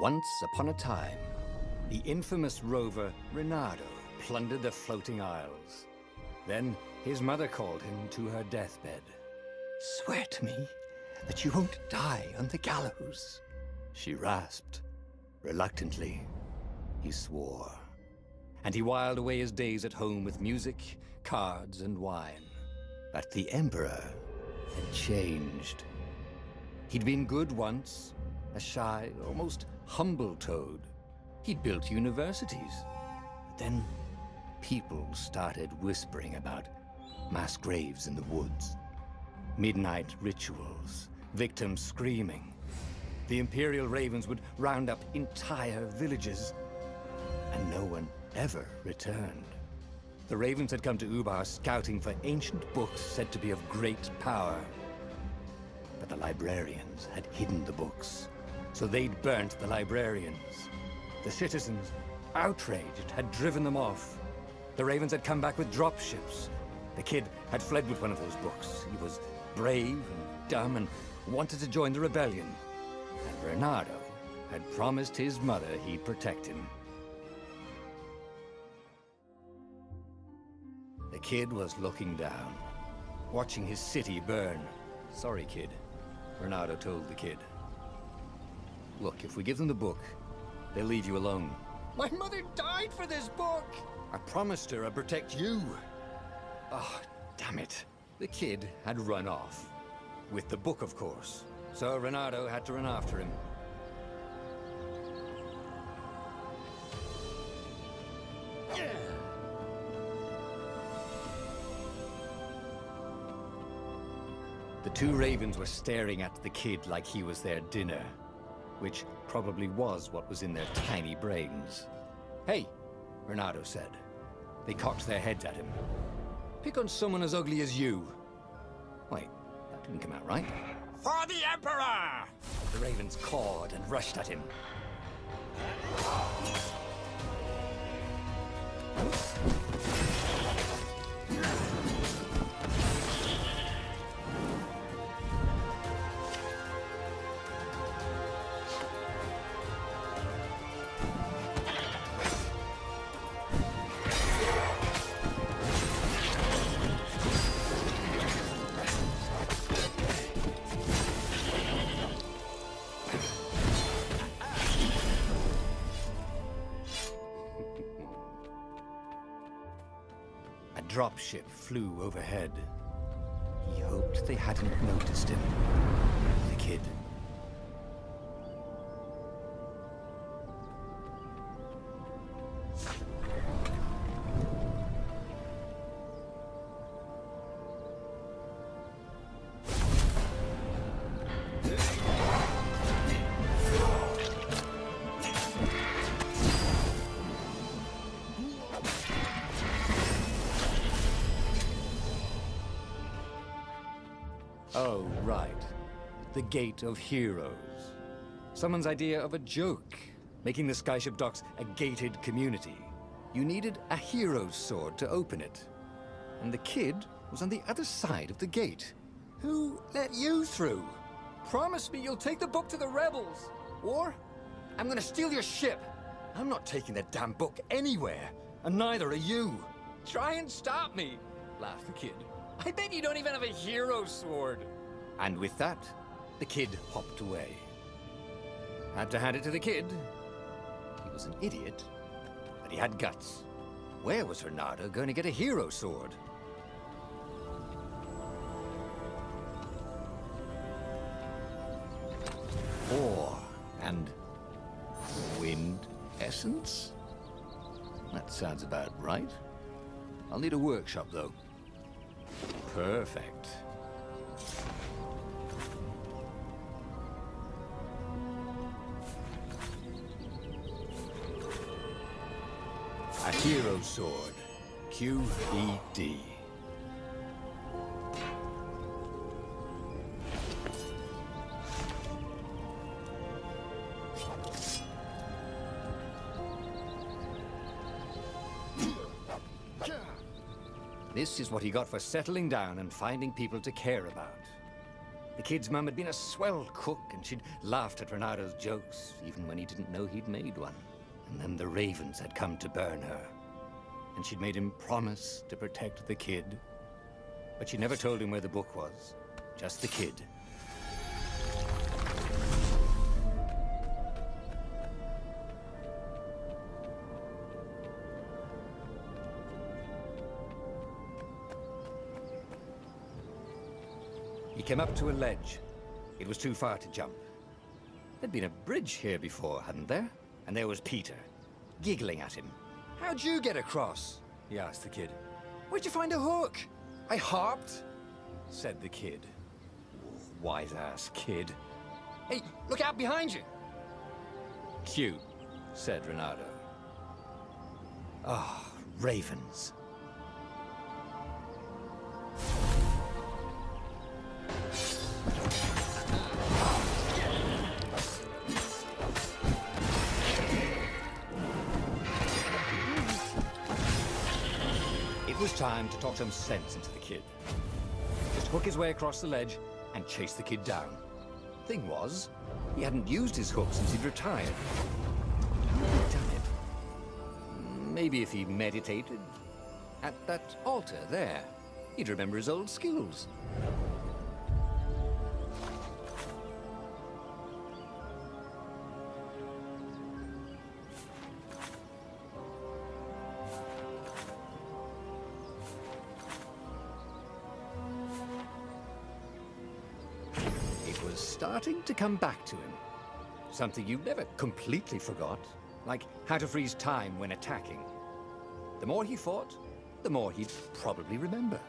Once upon a time, the infamous rover Reynardo plundered the floating isles. Then his mother called him to her deathbed. "Swear to me that you won't die on the gallows," she rasped. Reluctantly, he swore. And he whiled away his days at home with music, cards, and wine. But the Emperor had changed. He'd been good once, a shy, almost humble toad. He'd built universities. But then people started whispering about mass graves in the woods, midnight rituals, victims screaming. The Imperial Ravens would round up entire villages, and no one ever returned. The Ravens had come to Ubar scouting for ancient books said to be of great power. But the librarians had hidden the books, so they'd burnt the librarians. The citizens, outraged, had driven them off. The Ravens had come back with dropships. The kid had fled with one of those books. He was brave and dumb and wanted to join the rebellion. And Reynardo had promised his mother he'd protect him. The kid was looking down, watching his city burn. "Sorry, kid," Reynardo told the kid. "Look, if we give them the book, they'll leave you alone." "My mother died for this book!" "I promised her I'd protect you." Oh, damn it. The kid had run off. With the book, of course. So Reynardo had to run after him. The two Ravens were staring at the kid like he was their dinner, which probably was what was in their tiny brains. "Hey," Reynardo said. They cocked their heads at him. "Pick on someone as ugly as you." Wait, that didn't come out right. "For the Emperor!" The Ravens cawed and rushed at him. A dropship flew overhead. He hoped they hadn't noticed him. The kid. Oh, right. The Gate of Heroes. Someone's idea of a joke, making the Skyship docks a gated community. You needed a hero's sword to open it. And the kid was on the other side of the gate. Who let you through? Promise me you'll take the book to the rebels, or I'm gonna steal your ship. I'm not taking that damn book anywhere, and neither are you. Try and stop me, laughed the kid. I bet you don't even have a hero sword. And with that, the kid hopped away. Had to hand it to the kid. He was an idiot, but he had guts. Where was Reynardo going to get a hero sword? Ore and wind essence? That sounds about right. I'll need a workshop, though. Perfect. A hero sword. QED. This is what he got for settling down and finding people to care about. The kid's mum had been a swell cook, and she'd laughed at Reynardo's jokes, even when he didn't know he'd made one. And then the ravens had come to burn her, and she'd made him promise to protect the kid. But she never told him where the book was, just the kid. He came up to a ledge. It was too far to jump. There'd been a bridge here before, hadn't there? And there was Peter, giggling at him. "How'd you get across?" he asked the kid. "Where'd you find a hook?" "I hopped," said the kid. Wise-ass kid. "Hey, look out behind you!" "Cute," said Reynardo. Ah, ravens. It was time to talk some sense into the kid. Just hook his way across the ledge and chase the kid down. Thing was, he hadn't used his hook since he'd retired. Damn it. Maybe if he meditated at that altar there, he'd remember his old skills. Starting to come back to him. Something you never completely forgot, like how to freeze time when attacking. The more he fought, the more he'd probably remember.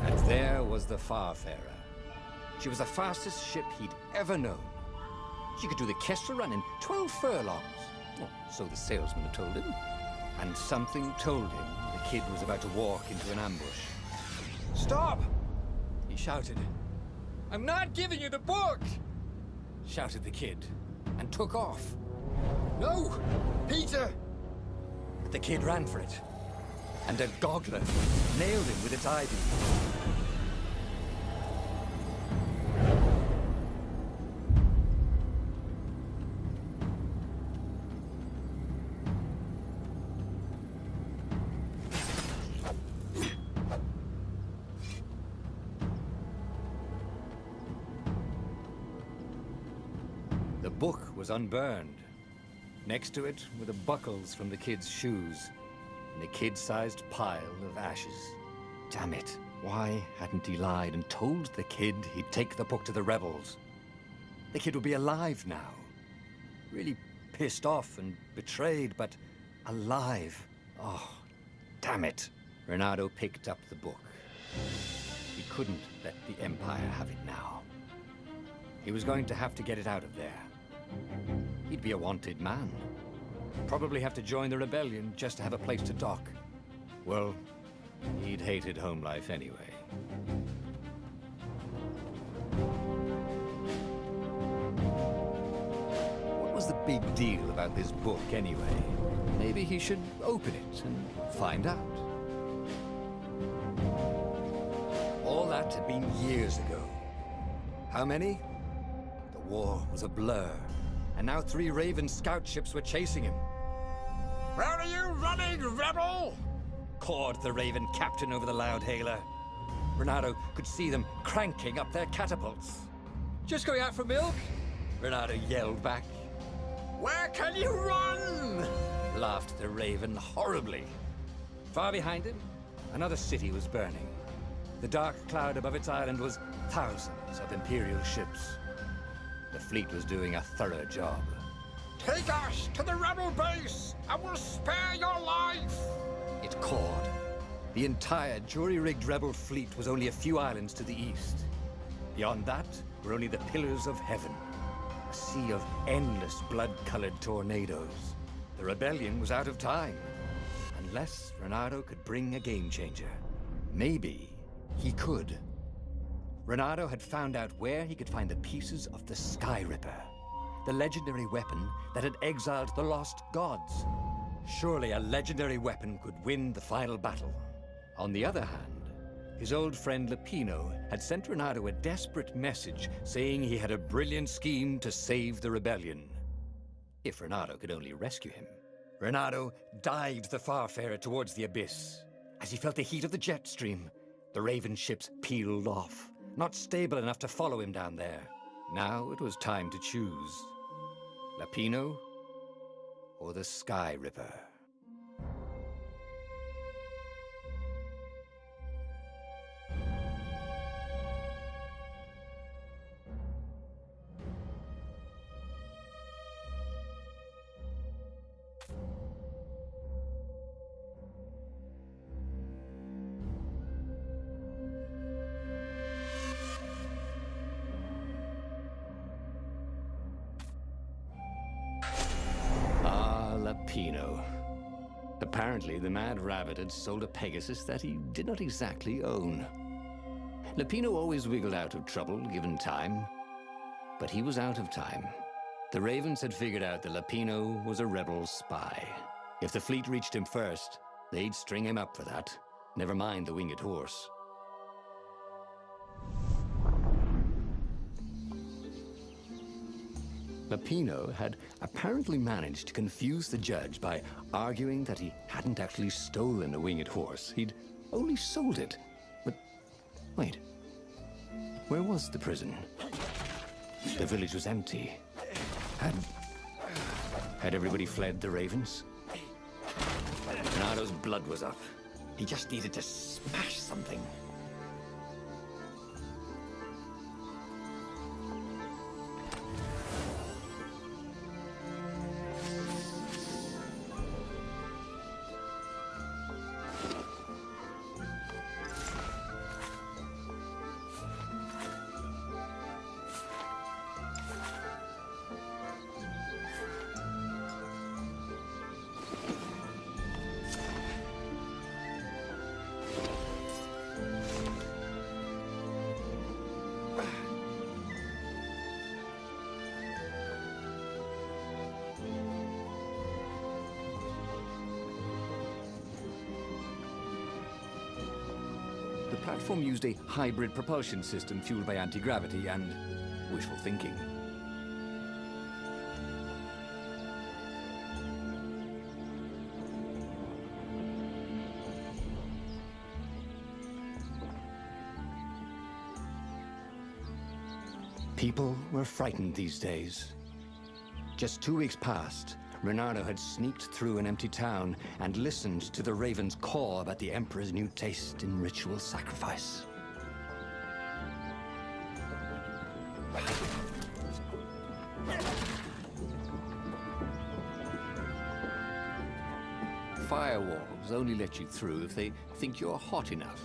And there was the Farfarer. She was the fastest ship he'd ever known. She could do the Kestrel run in 12 furlongs. Well, so the salesman had told him. And something told him the kid was about to walk into an ambush. "Stop!" he shouted. "I'm not giving you the book!" shouted the kid, and took off. "No! Peter!" But the kid ran for it, and a goggler nailed him with its eye beam. The book was unburned. Next to it were the buckles from the kid's shoes, and a kid-sized pile of ashes. Damn it, why hadn't he lied and told the kid he'd take the book to the rebels? The kid would be alive now. Really pissed off and betrayed, but alive. Oh, damn it. Reynardo picked up the book. He couldn't let the Empire have it now. He was going to have to get it out of there. He'd be a wanted man. Probably have to join the rebellion just to have a place to dock. Well, he'd hated home life anyway. What was the big deal about this book anyway? Maybe he should open it and find out. All that had been years ago. How many? The war was a blur. And now 3 Raven scout ships were chasing him. "Where are you running, rebel?" cawed the Raven captain over the loud hailer. Reynardo could see them cranking up their catapults. "Just going out for milk?" Reynardo yelled back. "Where can you run?" laughed the Raven horribly. Far behind him, another city was burning. The dark cloud above its island was thousands of Imperial ships. The fleet was doing a thorough job. "Take us to the rebel base, and we'll spare your life!" it cawed. The entire jury-rigged rebel fleet was only a few islands to the east. Beyond that were only the pillars of heaven, a sea of endless blood-colored tornadoes. The rebellion was out of time, unless Reynardo could bring a game-changer. Maybe he could. Reynardo had found out where he could find the pieces of the Sky Ripper, the legendary weapon that had exiled the lost gods. Surely a legendary weapon could win the final battle. On the other hand, his old friend Lapino had sent Reynardo a desperate message saying he had a brilliant scheme to save the rebellion. If Reynardo could only rescue him. Reynardo dived the Farfarer towards the abyss. As he felt the heat of the jet stream, the Raven ships peeled off, not stable enough to follow him down there. Now it was time to choose. Lapino or the Sky Ripper? Lapino. Apparently, the Mad Rabbit had sold a Pegasus that he did not exactly own. Lapino always wiggled out of trouble, given time. But he was out of time. The Ravens had figured out that Lapino was a rebel spy. If the fleet reached him first, they'd string him up for that. Never mind the winged horse. Lapino had apparently managed to confuse the judge by arguing that he hadn't actually stolen a winged horse. He'd only sold it. But wait, where was the prison? The village was empty. Had everybody fled the Ravens? Reynardo's blood was up. He just needed to smash something. The platform used a hybrid propulsion system fueled by anti-gravity and wishful thinking. People were frightened these days. Just 2 weeks past, Reynardo had sneaked through an empty town and listened to the Ravens caw about the Emperor's new taste in ritual sacrifice. Firewalls only let you through if they think you're hot enough.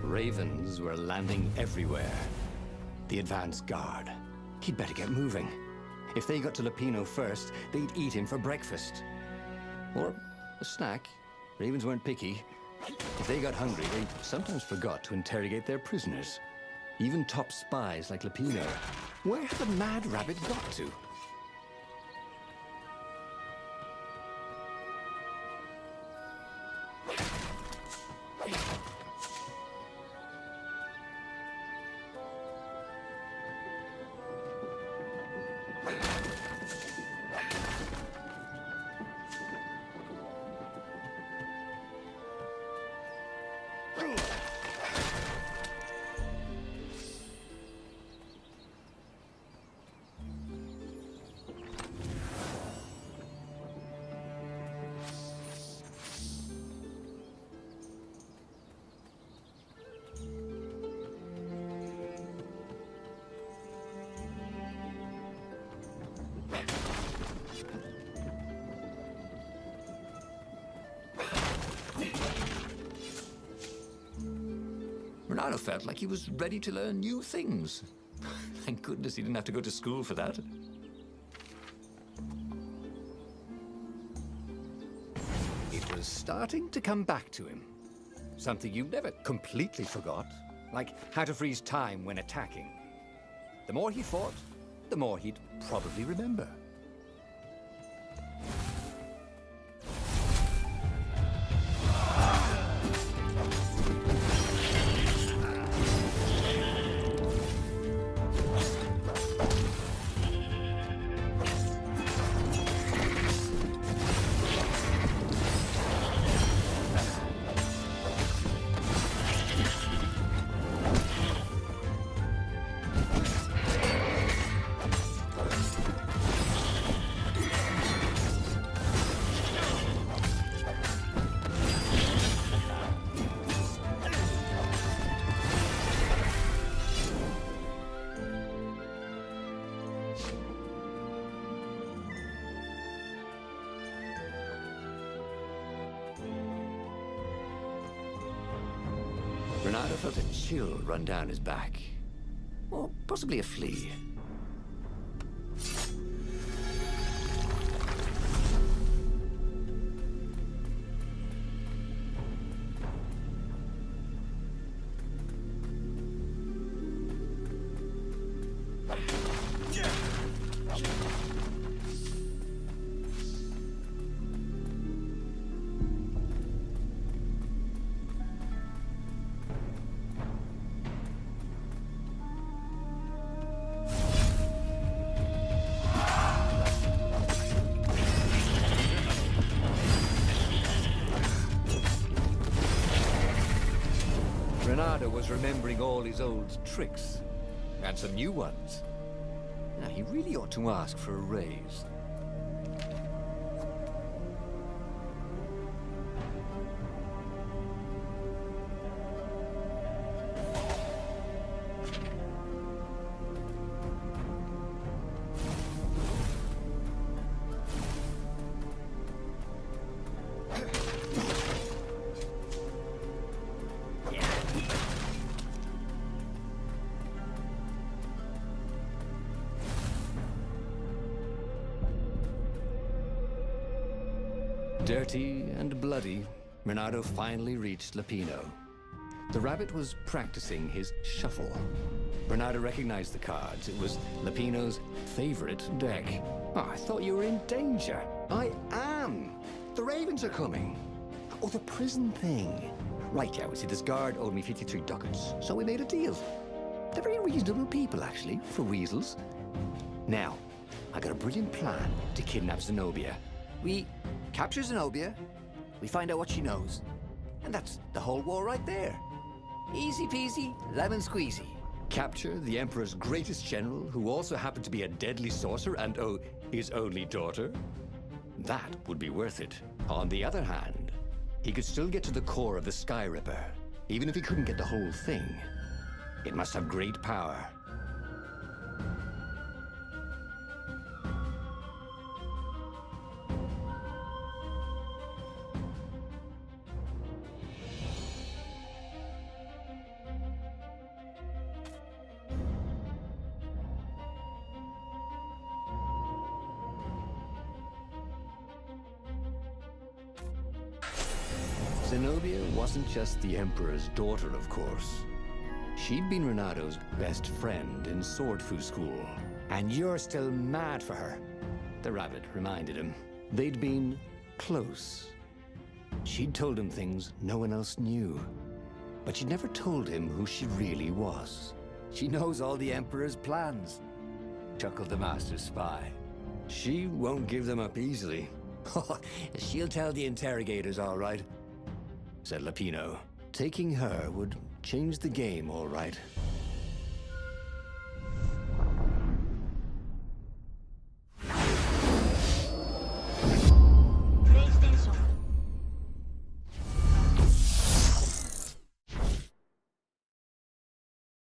Ravens were landing everywhere. The advance guard. He'd better get moving. If they got to Lupino first, they'd eat him for breakfast. Or a snack. Ravens weren't picky. If they got hungry, they sometimes forgot to interrogate their prisoners. Even top spies like Lupino. Where had the mad rabbit got to? Reynardo felt like he was ready to learn new things. Thank goodness he didn't have to go to school for that. It was starting to come back to him. Something you never completely forgot, like how to freeze time when attacking. The more he fought, the more he'd probably remember. Reynardo felt a chill run down his back. Or possibly a flea. Reynardo was remembering all his old tricks, and some new ones. Now, he really ought to ask for a raise. Dirty and bloody, Reynardo finally reached Lupino. The rabbit was practicing his shuffle. Reynardo recognized the cards. It was Lupino's favorite deck. Oh, I thought you were in danger. I am. The ravens are coming. Oh, the prison thing. Right, yeah, see, this guard owed me 53 ducats, so we made a deal. They're very reasonable people, actually, for weasels. Now, I got a brilliant plan to kidnap Zenobia. We capture Zenobia, we find out what she knows, and that's the whole war right there. Easy peasy, lemon squeezy. Capture the Emperor's greatest general, who also happened to be a deadly sorcerer and, oh, his only daughter? That would be worth it. On the other hand, he could still get to the core of the Sky Ripper, even if he couldn't get the whole thing. It must have great power. Zenobia wasn't just the Emperor's daughter, of course. She'd been Reynardo's best friend in sword fu school. And you're still mad for her, the rabbit reminded him. They'd been close. She'd told him things no one else knew. But she'd never told him who she really was. She knows all the Emperor's plans, chuckled the master spy. She won't give them up easily. She'll tell the interrogators, all right, said Lapino. Taking her would change the game, all right.